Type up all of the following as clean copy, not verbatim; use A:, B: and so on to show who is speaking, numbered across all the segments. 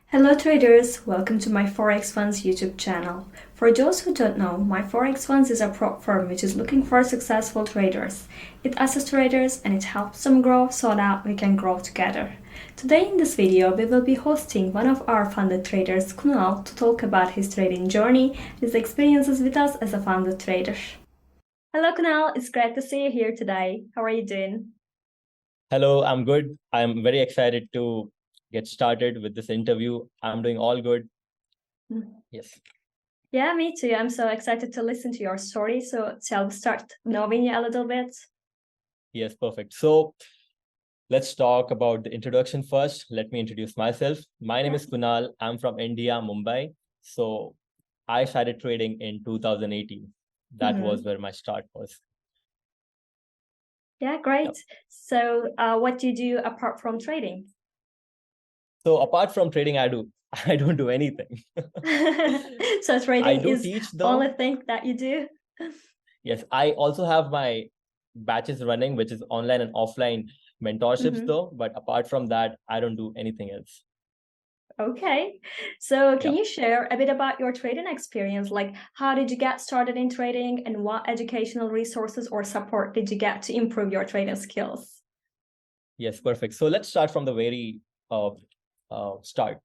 A: Hello traders, welcome to my Forex Funds YouTube channel. For those who don't know, my Forex Funds is a prop firm which is looking for successful traders. It assists traders and it helps them grow so that we can grow together. Today in this video, we will be hosting one of our funded traders, Kunal, to talk about his trading journey, his experiences with us as a funded trader. Hello Kunal, it's great to see you here today. How are you doing?
B: Hello, I'm good. I'm very excited to get started with this interview. I'm doing all good. Yes.
A: Yeah, me too. I'm so excited to listen to your story. So shall we start knowing you a little bit?
B: Yes, perfect. So let's talk about the introduction first. Let me introduce myself. My name
A: Yeah.
B: is Kunal. I'm from India, Mumbai. So I started trading in 2018. That was
A: Mm-hmm.
B: where my start was.
A: Yeah, great.
B: Yep.
A: So, what do you do apart from trading?
B: So apart from trading, I don't do anything.
A: So,
B: I
A: trading
B: do
A: is
B: teach
A: only
B: though.
A: thing that you do?
B: Yes, I also have my batches running, which is online and offline mentorships
A: Mm-hmm.
B: though. But apart from that, I don't do anything else.
A: Okay. So, can
B: Yeah.
A: you share a bit about your trading experience? Like, how did you get started in trading and what educational resources or support did you get to improve your trading skills?
B: Yes, perfect. So let's start from the very uh, start.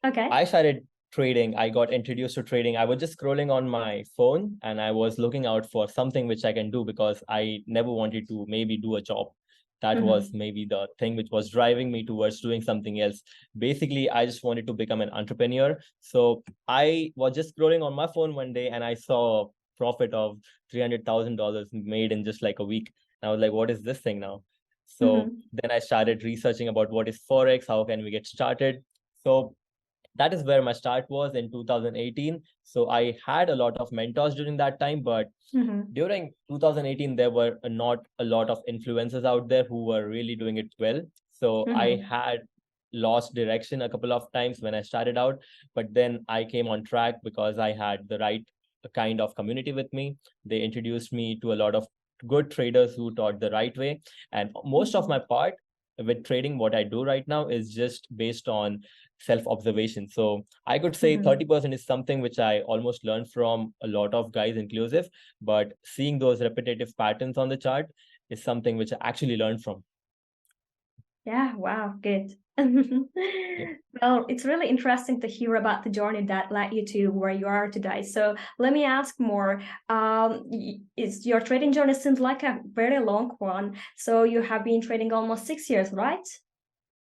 A: Okay.
B: I started trading. I got introduced to trading. I was just scrolling on my phone and I was looking out for something which I can do because I never wanted to maybe do a job. That was
A: Mm-hmm.
B: maybe the thing which was driving me towards doing something else. Basically, I just wanted to become an entrepreneur. So I was just scrolling on my phone one day and I saw a profit of $300,000 made in just like a week. And I was like, what is this thing now? So
A: Mm-hmm.
B: then I started researching about what is Forex, how can we get started. So that is where my start was in 2018. So I had a lot of mentors during that time, but
A: Mm-hmm.
B: during 2018 there were not a lot of influencers out there who were really doing it well. So I
A: Mm-hmm.
B: had lost direction a couple of times when I started out, but then I came on track because I had the right kind of community with me. They introduced me to a lot of good traders who taught the right way, and most of my part with trading, what I do right now is just based on self observation. So I could say
A: Mm-hmm.
B: 30% is something which I almost learned from a lot of guys inclusive, but seeing those repetitive patterns on the chart is something which I actually learned from.
A: Yeah, wow, good.
B: Yep.
A: Well, it's really interesting to hear about the journey that led you to where you are today. So let me ask more. Is your trading journey seems like a very long one. So you have been trading almost 6 years, right?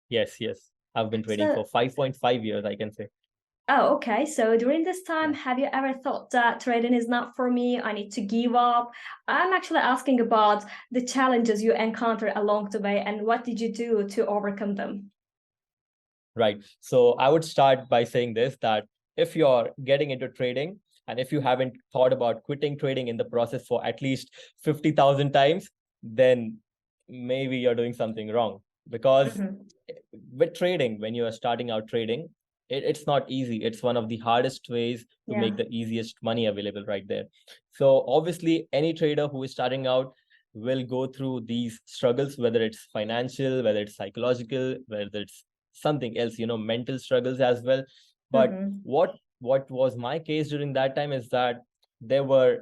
B: Yes, yes. I've been trading
A: So,
B: for 5.5 years, I can say.
A: oh, okay. So during this time,
B: Yeah.
A: have you ever thought that trading is not for me? I need to give up. I'm actually asking about the challenges you encountered along the way and what did you do to overcome them?
B: Right. So I would start by saying this, that if you're getting into trading and if you haven't thought about quitting trading in the process for at least 50,000 times, then maybe you're doing something wrong. Because
A: Mm-hmm.
B: with trading, when you are starting out trading, it's not easy. It's one of the hardest ways to make
A: Yeah.
B: the easiest money available right there. So obviously, any trader who is starting out will go through these struggles, whether it's financial, whether it's psychological, whether it's something else, mental struggles as well. But
A: Mm-hmm.
B: what was my case during that time is that there were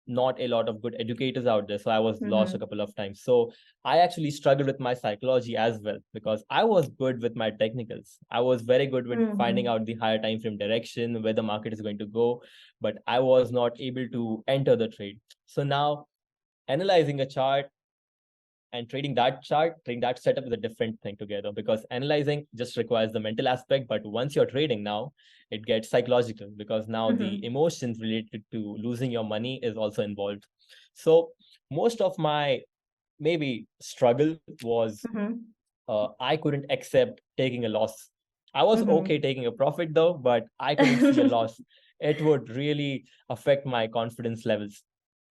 B: not a lot of good educators out there. So I was lost a
A: Mm-hmm.
B: couple of times. So I actually struggled with my psychology as well because I was good with my technicals. I was very good with finding
A: Mm-hmm.
B: out the higher time frame direction, where the market is going to go, but I was not able to enter the trade. So now analyzing a chart and trading that setup is a different thing together, because analyzing just requires the mental aspect, but once you're trading now, it gets psychological because now the
A: Mm-hmm.
B: emotions related to losing your money is also involved. So most of my maybe struggle was
A: Mm-hmm.
B: I couldn't accept taking a loss. I was
A: Mm-hmm.
B: okay taking a profit though, but I couldn't see a loss. It would really affect my confidence levels.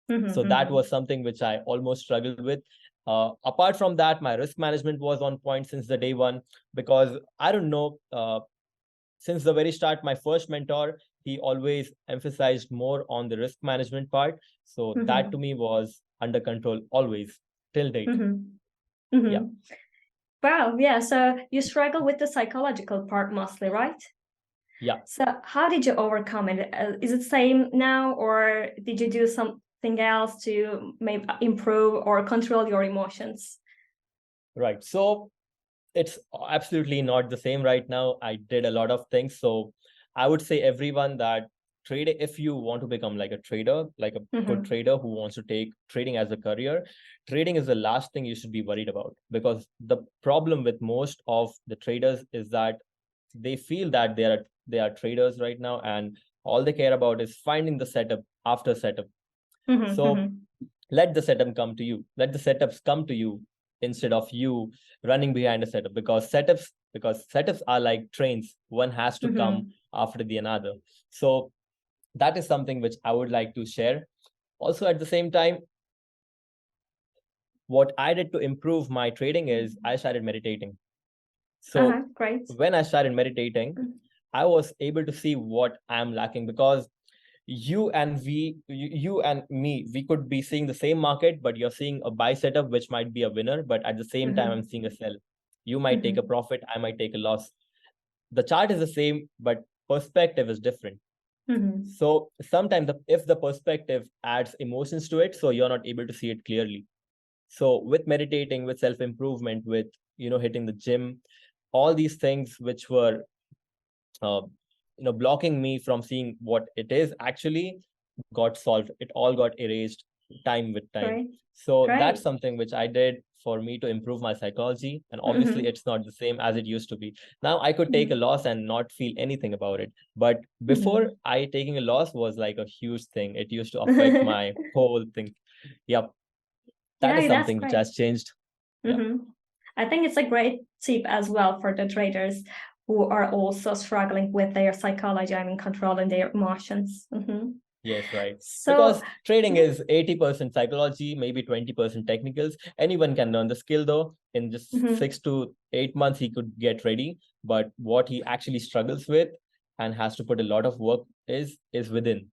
B: So that
A: Mm-hmm.
B: was something which I almost struggled with. Apart from that, my risk management was on point since the day one, because I don't know, since the very start, my first mentor, he always emphasized more on the risk management part. So that to
A: Mm-hmm.
B: me was under control always till date.
A: Mm-hmm.
B: Yeah.
A: Mm-hmm. Wow, yeah. So you struggle with the psychological part mostly, right?
B: Yeah.
A: So how did you overcome it? Is it same now, or did you do something else to maybe improve or control your emotions?
B: Right. So it's absolutely not the same right now. I did a lot of things. So I would say everyone that trade, if you want to become like a trader, like a good
A: Mm-hmm.
B: trader who wants to take trading as a career, trading is the last thing you should be worried about. Because the problem with most of the traders is that they feel that they are traders right now, and all they care about is finding the setup after setup.
A: Mm-hmm.
B: So
A: Mm-hmm.
B: let the setup come to you. Let the setups come to you instead of you running behind a setup, because setups are like trains. One has to come
A: Mm-hmm.
B: after the another. So that is something which I would like to share. Also, at the same time, what I did to improve my trading is I started meditating. So
A: Uh-huh. Great.
B: when I started meditating, I was able to see what I'm lacking, because you and me, we could be seeing the same market, but you're seeing a buy setup which might be a winner, but at the same time I'm
A: Mm-hmm.
B: seeing a sell. You might take a
A: Mm-hmm.
B: profit, I might take a loss. The chart is the same, but perspective is different.
A: Mm-hmm.
B: So sometimes if the perspective adds emotions to it, so you're not able to see it clearly. So with meditating, with self improvement, with hitting the gym, all these things which were uh, blocking me from seeing what it is actually, got solved. It all got erased time with time.
A: Great.
B: So that's
A: Great.
B: something which I did for me to improve my psychology. And obviously,
A: Mm-hmm.
B: it's not the same as it used to be. Now I could take a
A: Mm-hmm.
B: loss and not feel anything about it. But before, I taking a loss was like a huge thing. It used to affect
A: Mm-hmm.
B: my whole thing. Yep. That is
A: Yeah, that's
B: something which
A: great.
B: has changed. Yeah.
A: Mm-hmm. I think it's a great tip as well for the traders who are also struggling with their psychology, I mean, controlling their emotions. Mm-hmm.
B: Yes, right.
A: So,
B: Because trading
A: yeah.
B: is 80% psychology, maybe 20% technicals. Anyone can learn the skill though. In just
A: Mm-hmm.
B: 6 to 8 months, he could get ready. But what he actually struggles with and has to put a lot of work is within,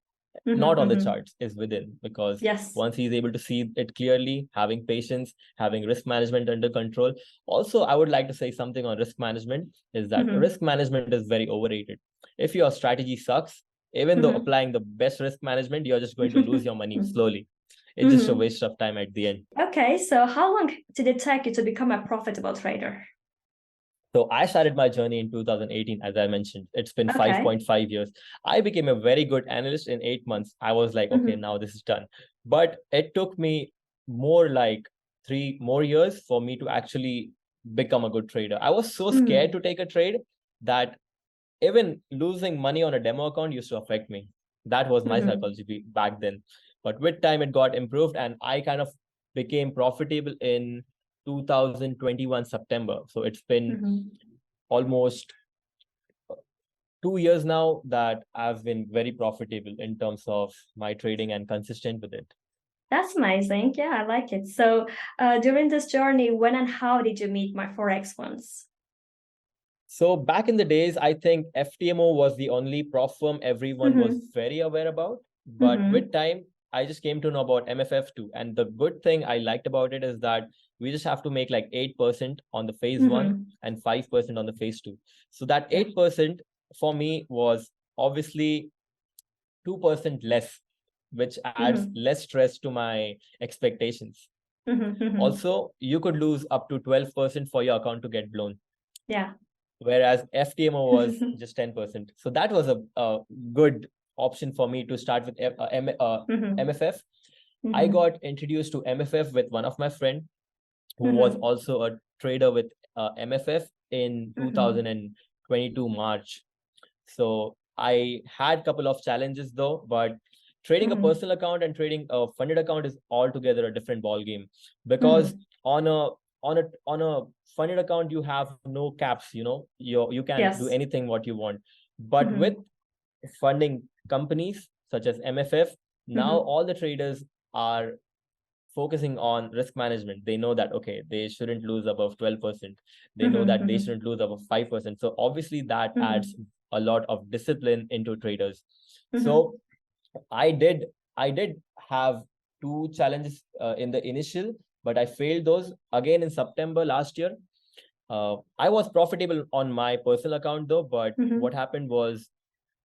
B: not
A: Mm-hmm.
B: on the
A: Mm-hmm.
B: charts, is within. Because
A: Yes.
B: once he's able to see it clearly, having patience, having risk management under control. Also, I would like to say something on risk management is that
A: Mm-hmm.
B: risk management is very overrated. If your strategy sucks, even though
A: Mm-hmm.
B: applying the best risk management, you're just going to lose your money slowly. It's just a
A: Mm-hmm.
B: waste of time at the end.
A: Okay, so how long did it take you to become a profitable trader?
B: So I started my journey in 2018, as I mentioned. It's been
A: Okay.
B: 5.5 years. I became a very good analyst in 8 months. I was like, okay,
A: Mm-hmm.
B: now this is done. But it took me more like 3 more years for me to actually become a good trader. I was so scared
A: Mm-hmm.
B: to take a trade that even losing money on a demo account used to affect me. That was my
A: Mm-hmm.
B: psychology back then. But with time, it got improved, and I kind of became profitable in 2021 September. So it's been
A: Mm-hmm.
B: almost 2 years now that I've been very profitable in terms of my trading and consistent with it.
A: That's amazing. Yeah, I like it. So, during this journey, when and how did you meet my Forex ones?
B: So back in the days, I think FTMO was the only prop firm everyone was
A: Mm-hmm.
B: very aware about. But with
A: Mm-hmm.
B: time, I just came to know about MFF too. And the good thing I liked about it is that we just have to make like 8% on the phase one
A: Mm-hmm.
B: and 5% on the phase two. So that
A: Yeah.
B: 8% for me was obviously 2% less, which adds
A: Mm-hmm.
B: less stress to my expectations.
A: Mm-hmm. Mm-hmm.
B: Also, you could lose up to 12% for your account to get blown,
A: Yeah.
B: whereas FTMO was just 10%. So that was a good option for me to start with
A: Mm-hmm.
B: MFF. I
A: Mm-hmm.
B: got introduced to MFF with one of my friend who was
A: Mm-hmm.
B: also a trader with MFF in
A: Mm-hmm.
B: 2022 March. So I had a couple of challenges though, but trading a
A: Mm-hmm.
B: personal account and trading a funded account is altogether a different ball game, because
A: Mm-hmm.
B: on a funded account you have no caps. You can do
A: Yes.
B: anything what you want, but with
A: Mm-hmm.
B: funding companies such as MFF, now
A: Mm-hmm.
B: all the traders are focusing on risk management. They know that okay, they shouldn't lose above 12%. They know
A: Mm-hmm.
B: that they
A: Mm-hmm.
B: shouldn't lose above 5%. So obviously that adds
A: Mm-hmm.
B: a lot of discipline into traders.
A: Mm-hmm.
B: So I did have two challenges in the initial, but I failed those again in September last year. I was profitable on my personal account though, but
A: Mm-hmm.
B: what happened was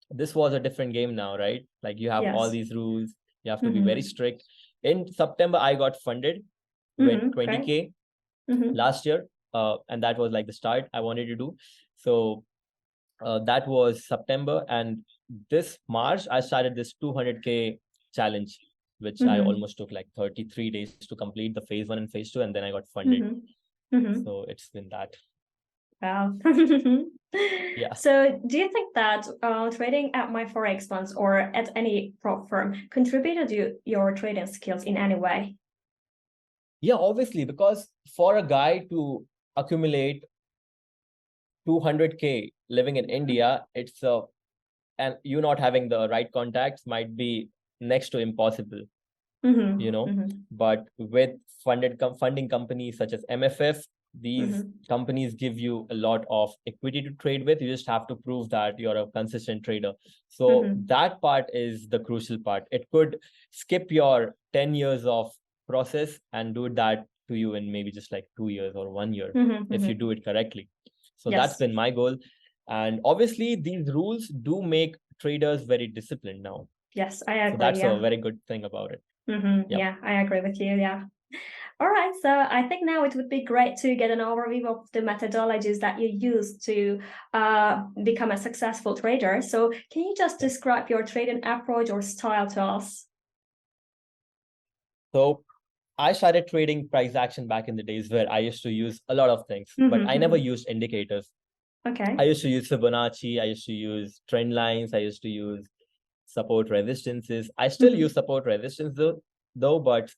B: this was a different game now, right? Like you have all
A: Yes.
B: these rules, you have to be very
A: Mm-hmm.
B: strict. In September, I got funded with
A: Mm-hmm. Great.
B: 20K
A: Mm-hmm.
B: last year. And that was like the start I wanted to do. So that was September. And this March, I started this 200K challenge, which I
A: Mm-hmm.
B: almost took like 33 days to complete the phase one and phase two. And then I got funded.
A: Mm-hmm. Mm-hmm.
B: So it's been that.
A: Wow.
B: Yeah.
A: So, do you think that trading at my forex funds or at any prop firm contributed to your trading skills in any way?
B: Yeah, obviously, because for a guy to accumulate 200K living in India, it's and you not having the right contacts might be next to impossible,
A: Mm-hmm. Mm-hmm.
B: but with funding companies such as MFF, these
A: Mm-hmm.
B: companies give you a lot of equity to trade with. You just have to prove that you're a consistent trader. So
A: Mm-hmm.
B: that part is the crucial part. It could skip your 10 years of process and do that to you in maybe just like 2 years or 1 year
A: Mm-hmm.
B: if you
A: Mm-hmm.
B: do it correctly. So that's
A: Yes.
B: been my goal. And obviously, these rules do make traders very disciplined now.
A: Yes, I
B: So
A: agree.
B: that's a
A: Yeah.
B: very good thing about it.
A: Mm-hmm.
B: Yep.
A: Yeah, I agree with you. Yeah. All right. So I think now it would be great to get an overview of the methodologies that you use to become a successful trader. So can you just
B: Yep.
A: describe your trading approach or style to us?
B: So I started trading price action back in the days where I used to use a lot of things, but
A: Mm-hmm.
B: I never
A: Mm-hmm.
B: used indicators. I
A: Okay.
B: used to use Fibonacci, I used to use trend lines, I used to use support resistances. I still
A: Mm-hmm.
B: use support resistance though, but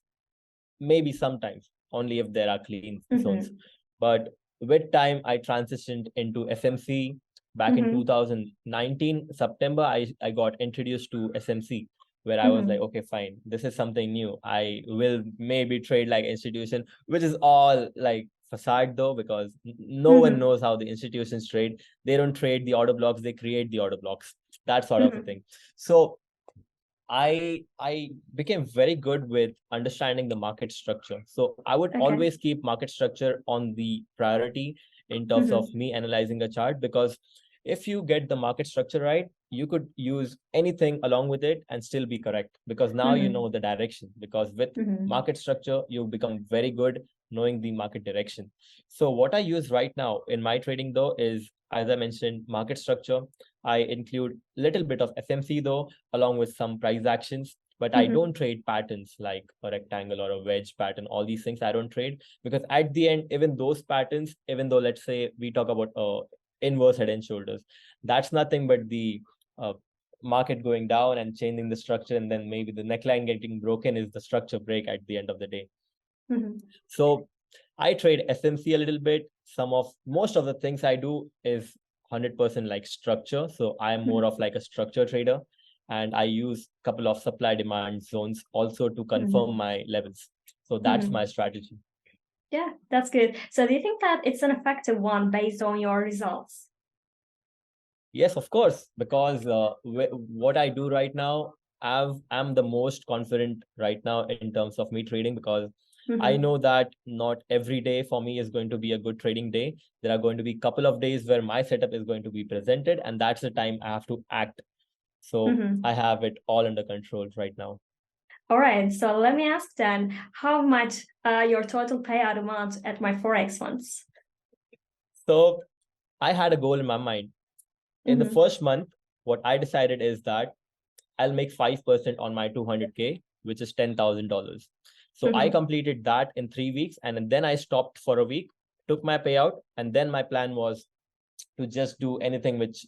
B: maybe sometimes only if there are clean zones.
A: Mm-hmm.
B: But with time, I transitioned into SMC. Back in
A: Mm-hmm.
B: 2019 September, I got introduced to SMC, where I was like,
A: Mm-hmm.
B: okay, fine, this is something new. I will maybe trade like institution, which is all like facade though, because no one
A: Mm-hmm.
B: knows how the institutions trade. They don't trade the order blocks, they create the order blocks, that sort of a
A: Mm-hmm.
B: thing. So I became very good with understanding the market structure. So I would
A: Okay.
B: always keep market structure on the priority in terms of
A: Mm-hmm.
B: me analyzing a chart, because if you get the market structure right, you could use anything along with it and still be correct, because now you
A: Mm-hmm.
B: know the direction. Because with
A: Mm-hmm.
B: market structure, you become very good knowing the market direction. So what I use right now in my trading though is, as I mentioned, market structure. I include little bit of FMC though, along with some price actions. But I
A: Mm-hmm.
B: don't trade patterns like a rectangle or a wedge pattern. All these things I don't trade, because at the end, even those patterns, even though let's say we talk about inverse head and shoulders, that's nothing but the uh, market going down and changing the structure, and then maybe the neckline getting broken is the structure break at the end of the day.
A: Mm-hmm.
B: So I trade SMC a little bit. Most of the things I do is 100% like structure. So I am more of like a structure trader, and I use a couple of supply demand zones also to confirm
A: Mm-hmm.
B: my levels. So that's my
A: Mm-hmm.
B: strategy.
A: Yeah, that's good. So do you think that it's an effective one based on your results?
B: Yes, of course, because what I do right now, I'm the most confident right now in terms of me trading, because I
A: Mm-hmm.
B: know that not every day for me is going to be a good trading day. There are going to be a couple of days where my setup is going to be presented, and that's the time I have to act. So I
A: Mm-hmm.
B: have it all under control right now.
A: All right, so let me ask then, how much your total payout amount at my forex funds?
B: So I had a goal in my mind. In the
A: Mm-hmm.
B: first month, what I decided is that I'll make 5% on my 200K, which is $10,000. So I
A: Mm-hmm.
B: completed that in 3 weeks, and then I stopped for a week, took my payout, and then my plan was to just do anything which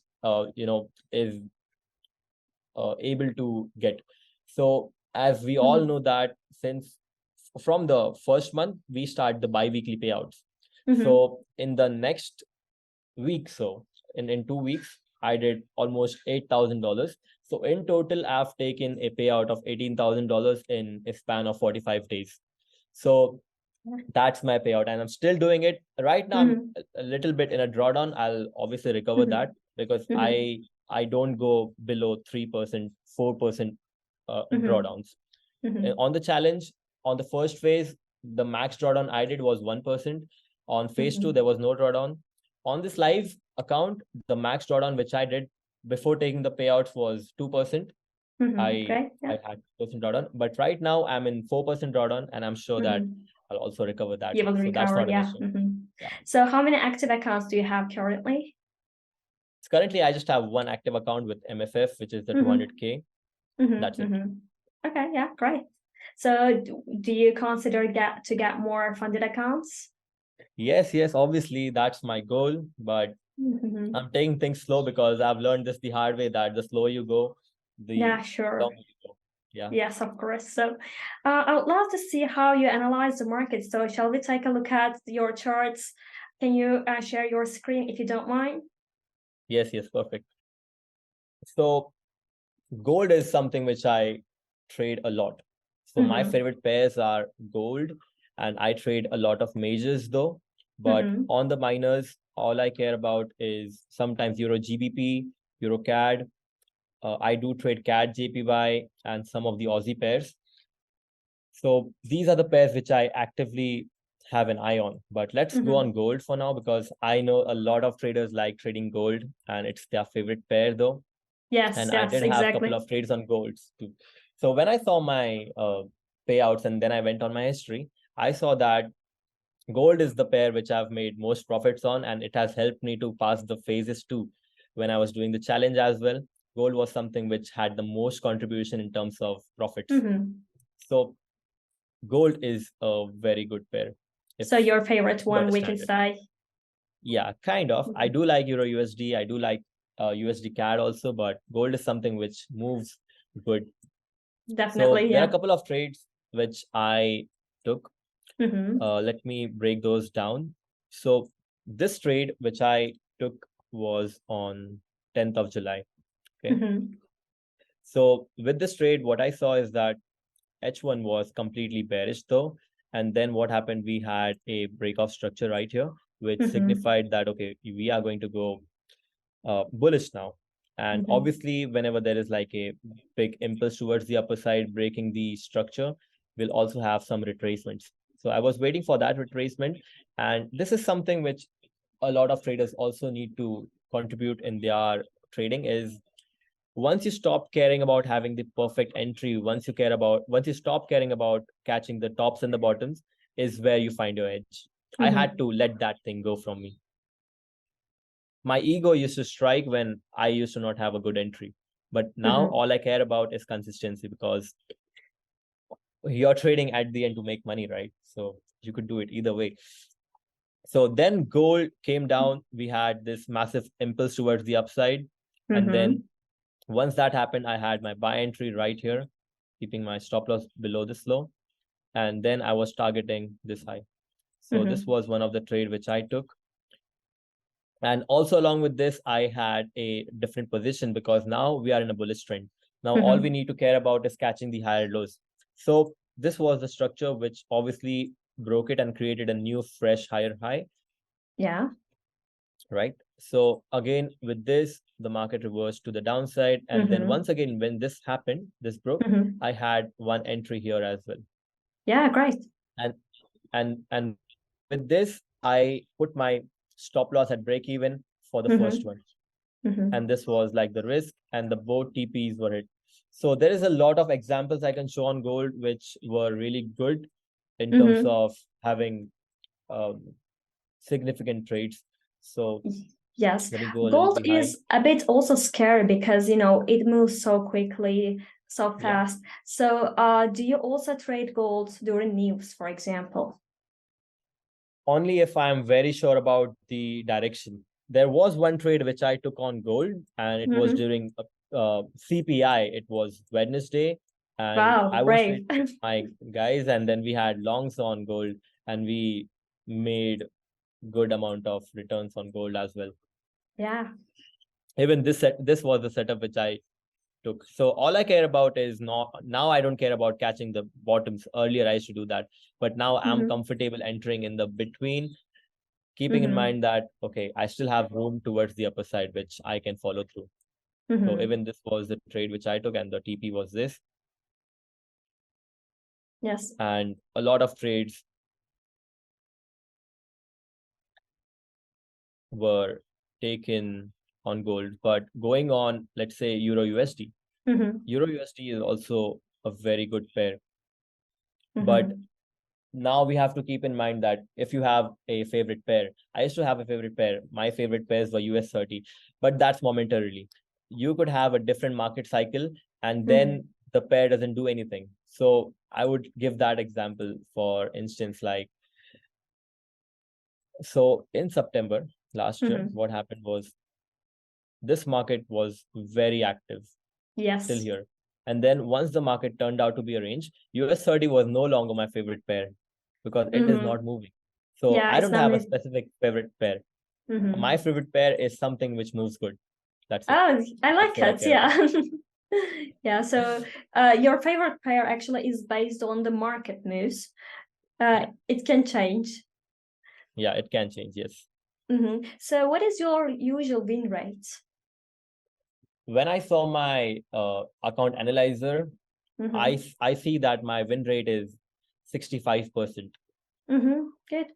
B: is able to get. So as we all
A: Mm-hmm.
B: know that since from the first month we start the bi-weekly payouts.
A: Mm-hmm.
B: So in the next week, so in 2 weeks, I did almost $8,000. So in total, I've taken a payout of $18,000 in a span of 45 days. So that's my payout, and I'm still doing it right now. I'm
A: Mm-hmm.
B: a little bit in a drawdown. I'll obviously recover
A: Mm-hmm.
B: that, because
A: Mm-hmm.
B: I don't go below 3%, 4%
A: Mm-hmm.
B: drawdowns.
A: Mm-hmm.
B: On the challenge, on the first phase, the max drawdown I did was 1%. On phase two, there was no drawdown. On this live account, the max drawdown which I did before taking the payouts was 2%.
A: Okay.
B: I had 2% drawdown, but right now I'm in 4% drawdown, and I'm sure that I'll also recover that.
A: You will
B: So that's
A: recover,
B: not an
A: yeah.
B: issue. Yeah.
A: So how many active accounts do you have currently?
B: Currently, I just have one active account with MFF, which is the 200K. That's it.
A: Okay, yeah, great. So do you consider to get more funded accounts?
B: Yes, obviously that's my goal, but I'm taking things slow because I've learned this the hard way, that the slower you go, the
A: yeah, sure.
B: longer you go. Yeah.
A: Yes, of course. So I would love to see how you analyze the market. So shall we take a look at your charts? Can you share your screen if you don't mind?
B: Yes, perfect. So gold is something which I trade a lot. So my favorite pairs are gold, and I trade a lot of majors though. But on the minors, all I care about is sometimes Euro GBP, Euro CAD. I do trade CAD JPY and some of the Aussie pairs. So these are the pairs which I actively have an eye on. But let's go on gold for now, because I know a lot of traders like trading gold and it's their favorite pair though.
A: Yes,
B: and
A: yes,
B: I did have a couple of trades on golds too. So when I saw my payouts and then I went on my history, I saw that gold is the pair which I've made most profits on, and it has helped me to pass the phases too. When I was doing the challenge as well, gold was something which had the most contribution in terms of profits. So gold is a very good pair.
A: So your favorite one, we can say.
B: Yeah, kind of. I do like Euro USD. I do like USD CAD also, but gold is something which moves good.
A: Definitely,
B: so there are a couple of trades which I took. Let me break those down. So this trade which I took was on 10th of July. Okay. So with this trade, what I saw is that H1 was completely bearish though. And then what happened? We had a break of structure right here, which signified that, okay, we are going to go bullish now. And obviously, whenever there is like a big impulse towards the upper side, breaking the structure, we'll also have some retracements. So I was waiting for that retracement. And this is something which a lot of traders also need to contribute in their trading, is once you stop caring about having the perfect entry, once you stop caring about catching the tops and the bottoms, is where you find your edge. I had to let that thing go from me. My ego used to strike when I used to not have a good entry. But now all I care about is consistency, because you're trading at the end to make money, right? So you could do it either way. So then gold came down. We had this massive impulse towards the upside. And then once that happened, I had my buy entry right here, keeping my stop loss below this low. And then I was targeting this high. So this was one of the trade which I took. And also along with this, I had a different position, because now we are in a bullish trend. Now all we need to care about is catching the higher lows. So this was the structure which obviously broke it and created a new fresh higher high.
A: Yeah.
B: Right. So again, with this, the market reversed to the downside. And then once again, when this happened, this broke, I had one entry here as well.
A: Yeah, great.
B: And with this, I put my stop loss at break even for the first one. And this was like the risk, and the both TPs were hit. So there is a lot of examples I can show on gold which were really good in terms of having significant trades. So
A: yes, gold is a bit also scary because it moves so quickly, so fast. Yeah. So do you also trade gold during news, for example?
B: Only if I'm very sure about the direction. There was one trade which I took on gold, and it was during CPI. It was Wednesday, and
A: wow,
B: I was with my guys, and then we had longs on gold, and we made good amount of returns on gold as well.
A: Yeah.
B: Even this was the setup which I took. So all I care about is now I don't care about catching the bottoms. Earlier I used to do that, but now I'm comfortable entering in the between, keeping in mind that, okay, I still have room towards the upper side, which I can follow through. So even this was the trade which I took, and the TP was this.
A: Yes.
B: And a lot of trades were taken on gold. But going on, let's say Euro USD. Euro USD is also a very good pair. But now we have to keep in mind that if you have a favorite pair, I used to have a favorite pair. My favorite pairs were US 30, but that's momentarily. You could have a different market cycle and then the pair doesn't do anything. So I would give that example. For instance, like, so in September last year, what happened was this market was very active till
A: Yes.
B: here. And then once the market turned out to be a range, US 30 was no longer my favorite pair because it is not moving. So
A: Yeah,
B: I
A: it's
B: don't
A: not
B: have a
A: moving.
B: specific favorite pair. My favorite pair is something which moves good. That's it.
A: Oh, I
B: That's
A: like
B: what I
A: it.
B: care about.
A: Yeah. Yeah. So, your favorite pair actually is based on the market news.
B: Yeah.
A: It can change.
B: Yeah, it can change. Yes.
A: So, what is your usual win rate?
B: When I saw my account analyzer,
A: Mm-hmm.
B: I see that my win rate is 65%.
A: Good.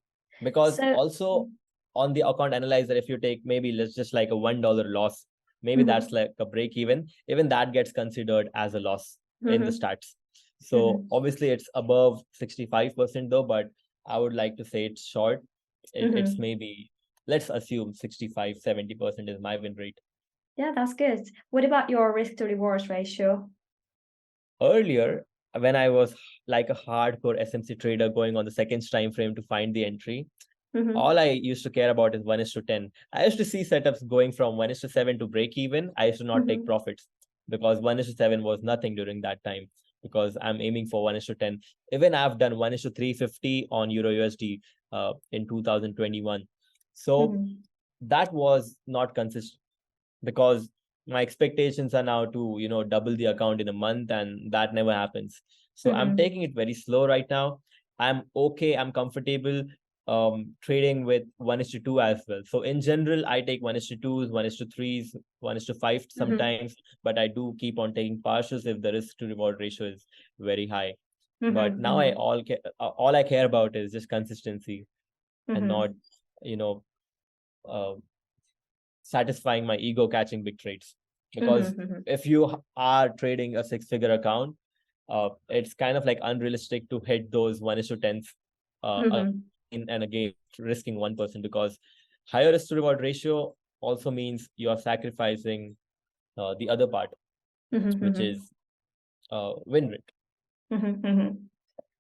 B: Because
A: So,
B: also on the account analyzer, if you take maybe let's just like a $1 loss, maybe that's
A: mm-hmm.
B: like a break even that gets considered as a loss in the
A: Mm-hmm.
B: stats. So
A: Mm-hmm.
B: obviously it's above 65% though, but I would like to say it's short. It's
A: Mm-hmm.
B: maybe, let's assume 65-70% is my win rate.
A: Yeah, that's good. What about your risk to reward ratio?
B: Earlier, when I was like a hardcore SMC trader going on the seconds time frame to find the entry,
A: Mm-hmm.
B: all I used to care about is 1:10. I used to see setups going from 1:7 to break even. I used to not take
A: Mm-hmm.
B: profits because 1:7 was nothing during that time because I'm aiming for 1:10. Even I've done 1:350 on Euro USD in 2021. So
A: Mm-hmm.
B: that was not consistent because my expectations are now to double the account in a month, and that never happens. So I'm
A: Mm-hmm.
B: taking it very slow right now. I'm okay, I'm comfortable trading with 1:2 as well. So in general, I take 1:2s, 1:3s, 1:5
A: Mm-hmm.
B: sometimes, but I do keep on taking partials if the risk to reward ratio is very high. But now
A: Mm-hmm.
B: all I care about is just consistency and
A: Mm-hmm.
B: not you know uh, satisfying my ego catching big trades. Because
A: Mm-hmm.
B: if you are trading a six-figure account, it's kind of like unrealistic to hit those 1:10s
A: Mm-hmm.
B: in and again, risking 1%, because higher risk to reward ratio also means you are sacrificing the other part, which
A: Mm-hmm.
B: is win rate.
A: Mm-hmm.
B: Yeah.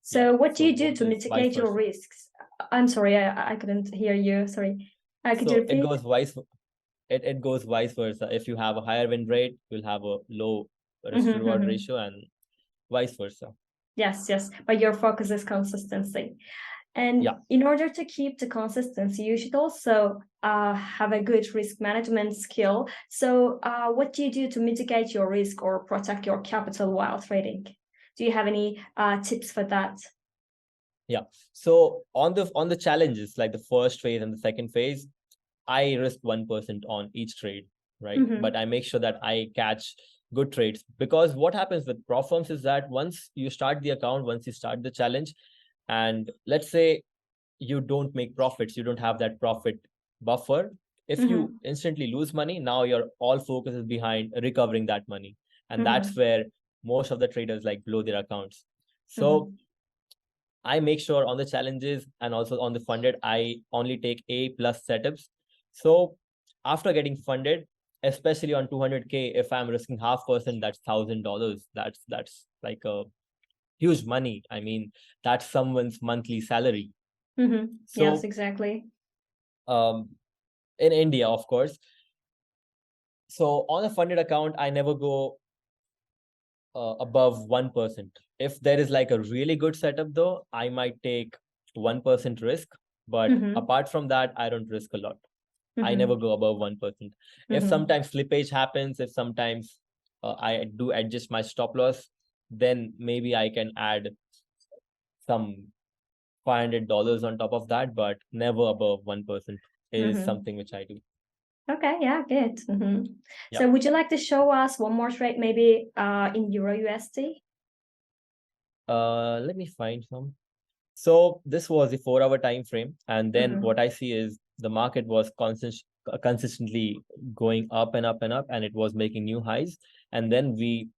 A: So, what do
B: So
A: you do
B: both
A: to
B: is vice
A: mitigate your
B: versa.
A: risks? I'm sorry, I couldn't hear you. Sorry. Could you
B: So
A: repeat?
B: it goes vice versa. If you have a higher win rate, you'll have a low risk to reward
A: Mm-hmm.
B: ratio, and vice versa.
A: Yes, yes. But your focus is consistency. And
B: Yeah.
A: in order to keep the consistency, you should also have a good risk management skill. So, what do you do to mitigate your risk or protect your capital while trading? Do you have any tips for that?
B: Yeah. So on the challenges, like the first phase and the second phase, I risk 1% on each trade, right? But
A: Mm-hmm.
B: I make sure that I catch good trades, because what happens with prop firms is that once you start the account, once you start the challenge, and let's say you don't make profits, you don't have that profit buffer. If you
A: Mm-hmm.
B: instantly lose money, now your all focus is behind recovering that money. And that's
A: Mm-hmm.
B: where most of the traders like blow their accounts. So
A: Mm-hmm.
B: I make sure on the challenges and also on the funded, I only take A plus setups. So after getting funded, especially on 200K, if I'm risking 0.5%, that's $1,000. That's like a huge money. I mean, that's someone's monthly salary.
A: Mm-hmm. Yes,
B: So
A: exactly.
B: um, in India, of course. So on a funded account, I never go above 1%. If there is like a really good setup, though, I might take 1% risk. But
A: Mm-hmm.
B: apart from that, I don't risk a lot. I never
A: Mm-hmm.
B: go above 1%. If
A: Mm-hmm.
B: sometimes slippage happens, if sometimes I do adjust my stop loss, then maybe I can add some $500 on top of that, but never above 1% is
A: Mm-hmm.
B: something which I do.
A: Okay, yeah, good. Mm-hmm.
B: Yeah.
A: So, would you like to show us one more trade, maybe in Euro USD?
B: Let me find some. So this was the 4-hour time frame, and then
A: Mm-hmm.
B: what I see is the market was consistently going up and up and up, and it was making new highs. And then we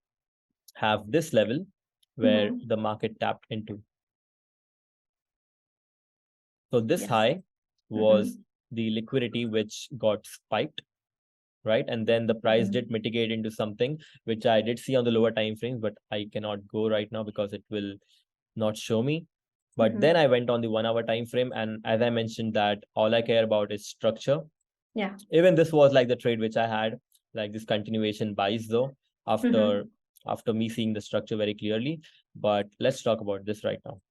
B: have this level where
A: Mm-hmm.
B: the market tapped into. So this
A: Yes.
B: high
A: Mm-hmm.
B: was the liquidity which got spiked, right? And then the price
A: Mm-hmm.
B: did mitigate into something which I did see on the lower time frames, but I cannot go right now because it will not show me. But
A: Mm-hmm.
B: then I went on the 1 hour time frame, and as I mentioned, that all I care about is structure.
A: Yeah.
B: Even this was like the trade which I had, like this continuation buys though,
A: Mm-hmm.
B: after me seeing the structure very clearly. But let's talk about this right now.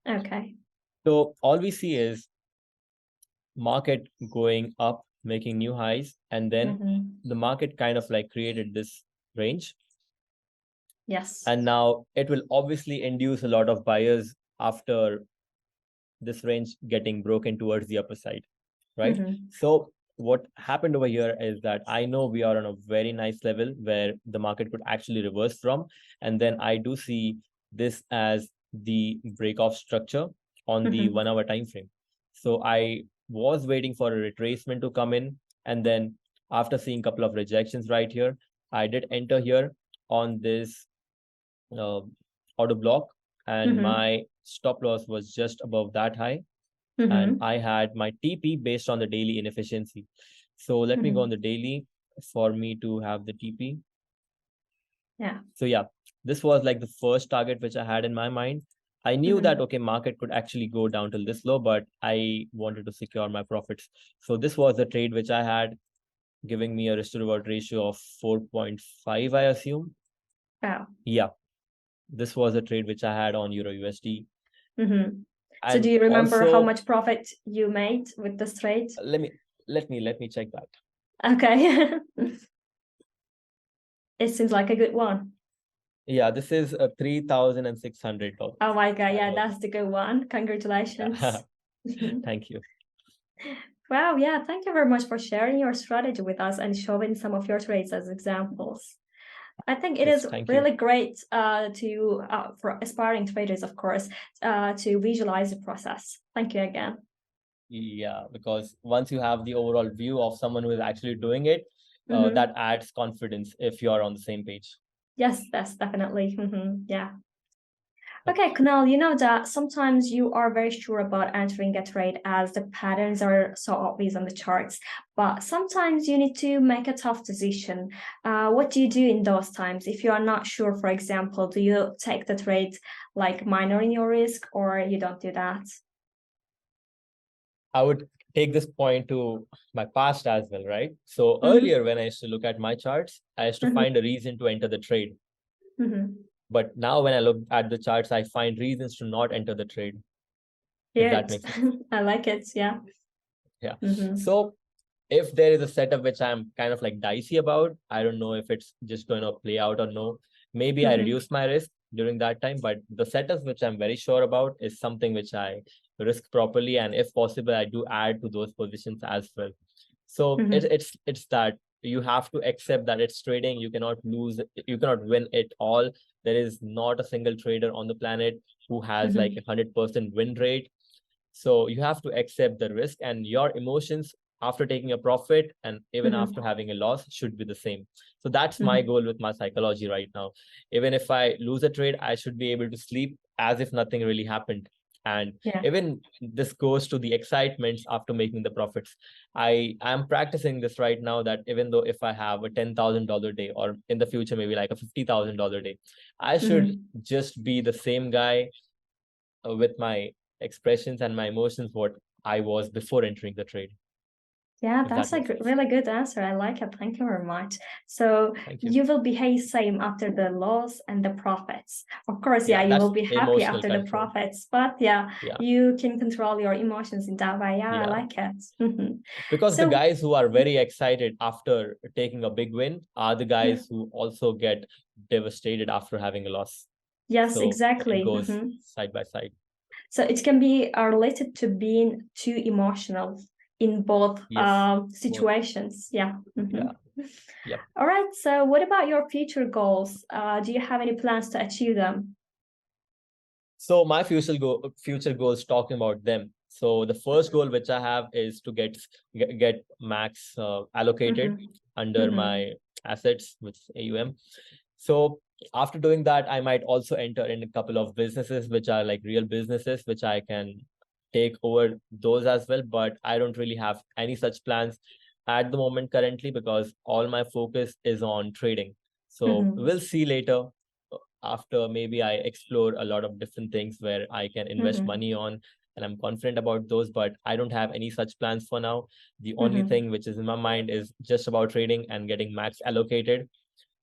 A: Okay.
B: So all we see is market going up, making new highs, and then
A: Mm-hmm.
B: the market kind of like created this range.
A: Yes.
B: And now it will obviously induce a lot of buyers after this range getting broken towards the upper side, right?
A: Mm-hmm.
B: So what happened over here is that I know we are on a very nice level where the market could actually reverse from. And then I do see this as the break off structure on the
A: Mm-hmm.
B: 1 hour time frame. So I was waiting for a retracement to come in. And then after seeing a couple of rejections right here, I did enter here on this uh, auto block, and
A: Mm-hmm.
B: my stop loss was just above that high, and
A: Mm-hmm.
B: I had my TP based on the daily inefficiency. So let me go on
A: Mm-hmm.
B: the daily for me to have the TP.
A: Yeah.
B: So yeah, this was like the first target which I had in my mind. I knew that,
A: Mm-hmm.
B: okay, market could actually go down till this low, but I wanted to secure my profits. So this was the trade which I had, giving me a risk to reward ratio of 4.5, I assume.
A: Wow.
B: Yeah, this was a trade which I had on Euro USD.
A: Mm-hmm. So do
B: And
A: you remember how
B: also,
A: much profit you made with this trade?
B: let me check that.
A: Okay. It seems like a good one.
B: Yeah, this is a $3,600.
A: Oh my God.
B: That
A: Yeah,
B: was,
A: that's the good one.
B: yeah.
A: Congratulations.
B: Thank you.
A: Wow. Yeah. Thank you very much for sharing your strategy with us and showing some of your trades as examples. I think it
B: Yes,
A: is
B: thank you.
A: really great for aspiring traders, of course, to visualize the process. Thank you again.
B: Yeah, because once you have the overall view of someone who is actually doing it,
A: Mm-hmm.
B: that adds confidence if you're on the same page.
A: Yes, that's definitely. Mm-hmm. Yeah.
B: Okay.
A: Okay, Kunal, you know that sometimes you are very sure about entering a trade as the patterns are so obvious on the charts, but sometimes you need to make a tough decision. What do you do in those times? If you are not sure, for example, do you take the trade like minoring your risk, or you don't do that?
B: I would take this point to my past as well, right? So
A: Mm-hmm.
B: earlier, when I used to look at my charts, I used to
A: Mm-hmm.
B: find a reason to enter the trade.
A: Mm-hmm.
B: But now when I look at the charts, I find reasons to not enter the trade, if that
A: Good.
B: makes sense.
A: I like it. Yeah.
B: Yeah.
A: Mm-hmm.
B: So if there is a setup which I'm kind of like dicey about, I don't know if it's just going to play out or no. Maybe I
A: Mm-hmm.
B: reduce my risk during that time, but the setups which I'm very sure about is something which I risk properly, and if possible, I do add to those positions as well. So
A: Mm-hmm.
B: it's that you have to accept that it's trading. You cannot lose, you cannot win it all. There is not a single trader on the planet who has like
A: Mm-hmm.
B: 100% win rate. So you have to accept the risk, and your emotions after taking a profit and even
A: Mm-hmm.
B: after having a loss should be the same. So that's my
A: Mm-hmm.
B: goal with my psychology right now. Even if I lose a trade, I should be able to sleep as if nothing really happened. And
A: Yeah.
B: even this goes to the excitements after making the profits. I am practicing this right now, that even though if I have a $10,000 day, or in the future maybe like a $50,000 day, I should
A: Mm-hmm.
B: just be the same guy with my expressions and my emotions what I was before entering the trade,
A: Yeah,
B: if
A: that's
B: that
A: a
B: makes sense.
A: really good answer. I like it. Thank you very much. So
B: Thank you.
A: you will behave same after the loss and the profits. Of course, yeah,
B: Yeah,
A: you
B: that's
A: will be happy
B: emotional
A: after the
B: control.
A: profits, but yeah,
B: Yeah,
A: you can control your emotions in that way. Yeah, I
B: yeah.
A: like it. Mhm.
B: Because the
A: So
B: guys who are very excited after taking a big win are the
A: yeah,
B: guys who also get devastated after having a loss.
A: yes,
B: So it
A: exactly.
B: goes
A: Mhm.
B: side by side.
A: So it can be related to being too emotional in both
B: Yes. Both.
A: situations. Yeah.
B: Yeah.
A: Mhm.
B: Yep.
A: All right. So what about your future goals? Do you have any plans to achieve them?
B: So my future goals, talking about them. So the first goal which I have is to get max allocated
A: Mm-hmm.
B: under
A: Mm-hmm.
B: my assets with AUM. So after doing that, I might also enter in a couple of businesses which are like real businesses, which I can take over those as well. But I don't really have any such plans at the moment currently, because all my focus is on trading. So
A: Mm-hmm.
B: we'll see later, after maybe I explore a lot of different things where I can invest
A: Mm-hmm.
B: money on, and I'm confident about those, but I don't have any such plans for now. The only
A: Mm-hmm.
B: thing which is in my mind is just about trading and getting max allocated.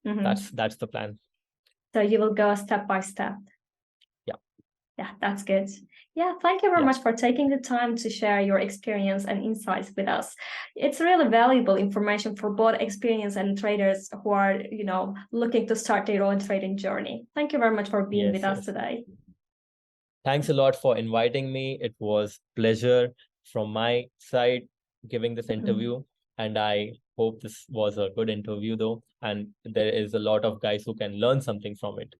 A: Mm-hmm.
B: That's the plan.
A: So you will go step by step.
B: Yeah.
A: Yeah, that's good. Yeah, thank you very
B: Yeah.
A: much for taking the time to share your experience and insights with us. It's really valuable information for both experienced and traders who are, looking to start their own trading journey. Thank you very much for being with
B: Yes,
A: us
B: yes.
A: today.
B: Thanks a lot for inviting me. It was pleasure from my side giving this
A: Mhm.
B: interview, and I hope this was a good interview though, and there is a lot of guys who can learn something from it.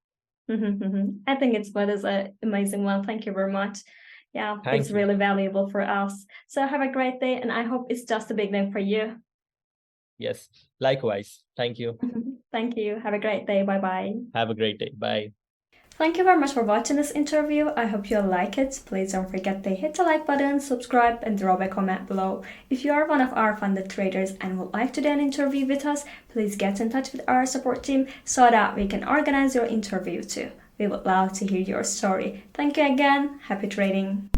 A: I think it's what is an amazing one. Thank you very much. Yeah, it's
B: Thank you.
A: really valuable for us. So have a great day, and I hope it's just a beginning for you.
B: Yes, likewise. Thank you.
A: Thank you. Have a great day. Bye bye.
B: Have a great day. Bye.
A: Thank you very much for watching this interview. I hope you'll like it. Please don't forget to hit the like button, subscribe, and drop a comment below. If you are one of our funded traders and would like to do an interview with us, please get in touch with our support team so that we can organize your interview too. We would love to hear your story. Thank you again. Happy trading.